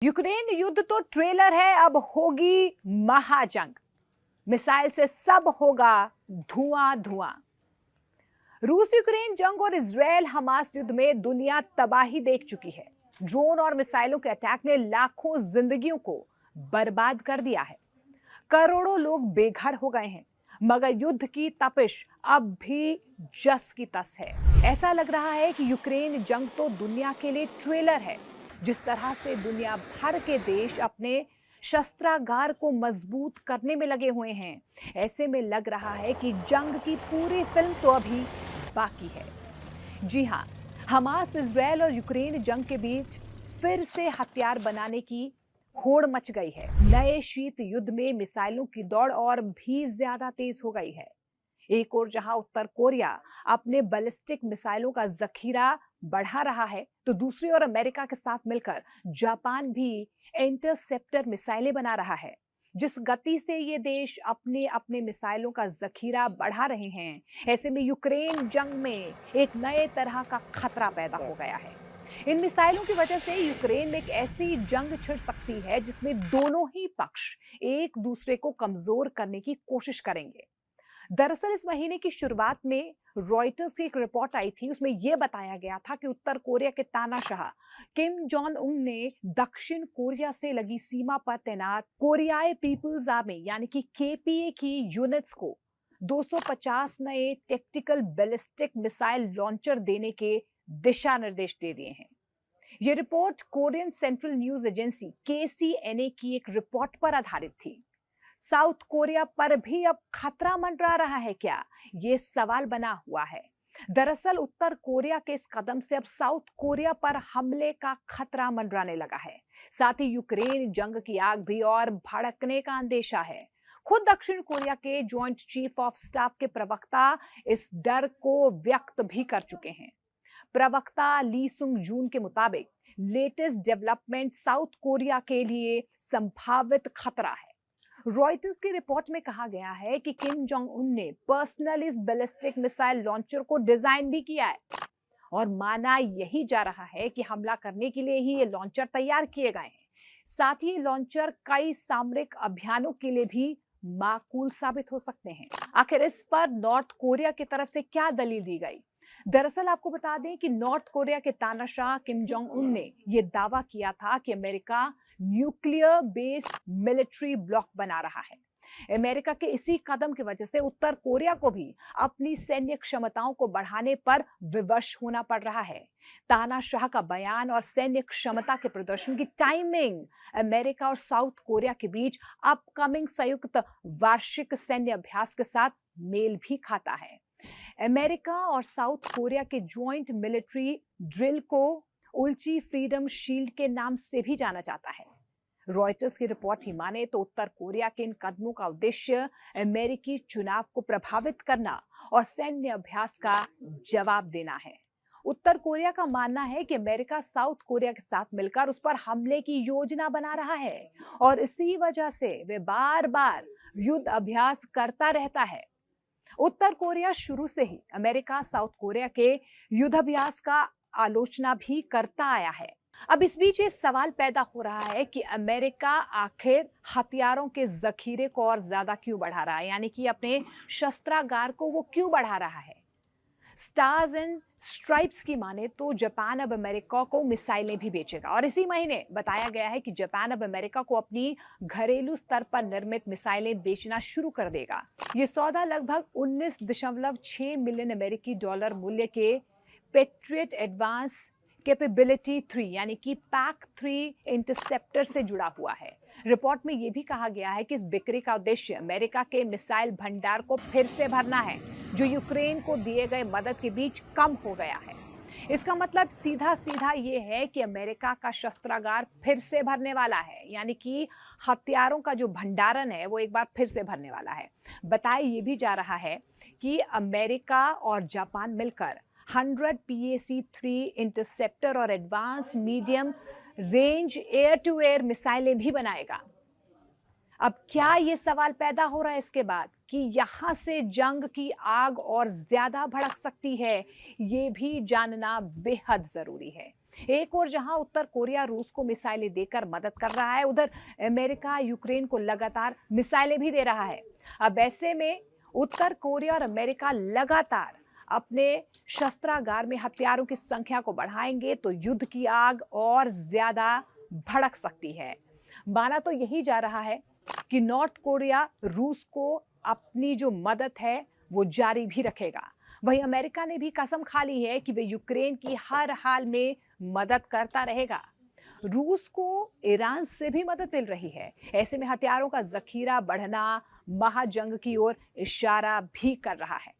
Ukraine युद्ध तो trailer है, अब होगी महाजंग। मिसाइल से सब होगा धुआं धुआं। रूस यूक्रेन जंग और इजरायल हमास युद्ध में दुनिया तबाही देख चुकी है। ड्रोन और मिसाइलों के अटैक ने लाखों जिंदगियों को बर्बाद कर दिया है। करोड़ों लोग बेघर हो गए हैं, मगर युद्ध की तपिश अब भी जस की तस है। ऐसा लग रहा है कि यूक्रेन जंग तो दुनिया के लिए ट्रेलर है। जिस तरह से दुनिया भर के देश अपने शस्त्रागार को मजबूत करने में लगे हुए हैं, ऐसे में लग रहा है कि जंग की पूरी फिल्म तो अभी बाकी है। जी हां, हमास, इजरायल और यूक्रेन जंग के बीच फिर से हथियार बनाने की होड़ मच गई है। नए शीत युद्ध में मिसाइलों की दौड़ और भी ज्यादा तेज हो गई है। एक और जहां उत्तर कोरिया अपने बैलिस्टिक मिसाइलों का जखीरा बढ़ा रहा है, तो दूसरी ओर अमेरिका के साथ मिलकर जापान भी इंटरसेप्टर मिसाइलें बना रहा है। जिस गति से ये देश अपने अपने मिसाइलों का जखीरा बढ़ा रहे हैं, ऐसे में यूक्रेन जंग में एक नए तरह का खतरा पैदा हो गया है। इन मिसाइलों की वजह से यूक्रेन में एक ऐसी जंग छिड़ सकती है जिसमें दोनों ही पक्ष एक दूसरे को कमजोर करने की कोशिश करेंगे। दरअसल इस महीने की शुरुआत में रॉयटर्स की एक रिपोर्ट आई थी, उसमें यह बताया गया था कि उत्तर कोरिया के तानाशाह किम जोंग उन ने दक्षिण कोरिया से लगी सीमा पर तैनात कोरियाई पीपल्स आर्मी यानी कि केपीए की यूनिट्स को 250 नए टैक्टिकल बैलिस्टिक मिसाइल लॉन्चर देने के दिशा निर्देश दे दिए हैं। यह report Korean central news agency KCNA की एक रिपोर्ट पर आधारित थी। साउथ कोरिया पर भी अब खतरा मंडरा रहा है क्या, ये सवाल बना हुआ है। दरअसल उत्तर कोरिया के इस कदम से अब साउथ कोरिया पर हमले का खतरा मंडराने लगा है। साथ ही यूक्रेन जंग की आग भी और भड़कने का अंदेशा है। खुद दक्षिण कोरिया के जॉइंट चीफ ऑफ स्टाफ के प्रवक्ता इस डर को व्यक्त भी कर चुके हैं। प्रवक्ता ली सुंग जून के मुताबिक लेटेस्ट डेवलपमेंट साउथ कोरिया के लिए संभावित खतरा है। रॉयटर्स की रिपोर्ट में कहा गया है कि किम जोंग उन ने पर्सनली इस बैलिस्टिक मिसाइल लॉन्चर को डिजाइन भी किया है और माना यही जा रहा है कि हमला करने के लिए ही ये लॉन्चर तैयार किए गए हैं। साथ ही लॉन्चर कई सामरिक अभियानों के लिए भी माकूल साबित हो सकते हैं। आखिर इस पर नॉर्थ कोरिया की तरफ से क्या दलील दी गई? दरअसल आपको बता दें कि नॉर्थ कोरिया के तानाशाह किम जोंग उन ने यह दावा किया था कि America nuclear based military block बना रहा है। अमेरिका के इसी कदम की वजह से उत्तर कोरिया को भी अपनी सैन्य क्षमताओं को बढ़ाने पर विवश होना पड़ रहा है। तानाशाह का बयान और सैन्य क्षमता के प्रदर्शन की टाइमिंग अमेरिका और साउथ कोरिया के बीच अपकमिंग संयुक्त वार्षिक सैन्य अभ्यास के साथ मेल भी खाता है। अमेरिका और साउथ कोरिया के ज्वाइंट मिलिट्री ड्रिल को उल्ची फ्रीडम शील्ड के नाम से भी जाना जाता है। रॉयटर्स की रिपोर्ट ही माने तो उत्तर कोरिया के इन कदमों का उद्देश्य अमेरिकी चुनाव को प्रभावित करना और सैन्य अभ्यास का जवाब देना है। उत्तर कोरिया का मानना है कि अमेरिका साउथ कोरिया के साथ मिलकर उस पर हमले की योजना बना रहा है और इसी वजह से वे बार बार युद्ध अभ्यास करता रहता है। उत्तर कोरिया शुरू से ही अमेरिका साउथ कोरिया के युद्धाभ्यास का आलोचना भी करता आया है। अब इस बीच ये सवाल पैदा हो रहा है कि अमेरिका आखिर हथियारों के जखीरे को और ज्यादा क्यों बढ़ा रहा है, यानी कि अपने शस्त्रागार को वो क्यों बढ़ा रहा है। स्टार्स एंड स्ट्राइप्स की माने तो जापान अब अमेरिका को मिसाइलें भी बेचेगा और इसी महीने बताया गया है कि जापान अब अमेरिका को अपनी घरेलू स्तर पर निर्मित मिसाइलें बेचना शुरू कर देगा। ये सौदा लगभग 19.6 मिलियन अमेरिकी डॉलर मूल्य के पेट्रियट एडवांस कैपेबिलिटी 3 यानी कि पैक 3 इंटरसेप्टर से जुड़ा हुआ है। रिपोर्ट में यह भी कहा गया है कि इस बिक्री का उद्देश्य अमेरिका के मिसाइल भंडार को फिर से भरना है, जो यूक्रेन को दिए गए मदद के बीच कम हो गया है। इसका मतलब सीधा सीधा ये है कि अमेरिका का शस्त्रागार फिर से भरने वाला है, यानी कि हथियारों का जो भंडारण है वो एक बार फिर से भरने वाला है। बताया ये भी जा रहा है कि अमेरिका और जापान मिलकर 100 PAC-3 इंटरसेप्टर और advance medium range air to air मिसाइलें भी बनाएगा। अब क्या ये सवाल पैदा हो रहा है इसके बाद कि यहां से जंग की आग और ज्यादा भड़क सकती है, ये भी जानना बेहद जरूरी है। एक और जहां उत्तर कोरिया रूस को मिसाइलें देकर मदद कर रहा है, उधर अमेरिका यूक्रेन को लगातार मिसाइलें भी दे रहा है। अब ऐसे में उत्तर कोरिया और अमेरिका लगातार अपने शस्त्रागार में हथियारों की संख्या को बढ़ाएंगे तो युद्ध की आग और ज्यादा भड़क सकती है। माना तो यही जा रहा है कि नॉर्थ कोरिया रूस को अपनी जो मदद है वो जारी भी रखेगा। वहीं अमेरिका ने भी कसम खा ली है कि वे यूक्रेन की हर हाल में मदद करता रहेगा। रूस को ईरान से भी मदद मिल रही है। ऐसे में हथियारों का जखीरा बढ़ना महाजंग की ओर इशारा भी कर रहा है।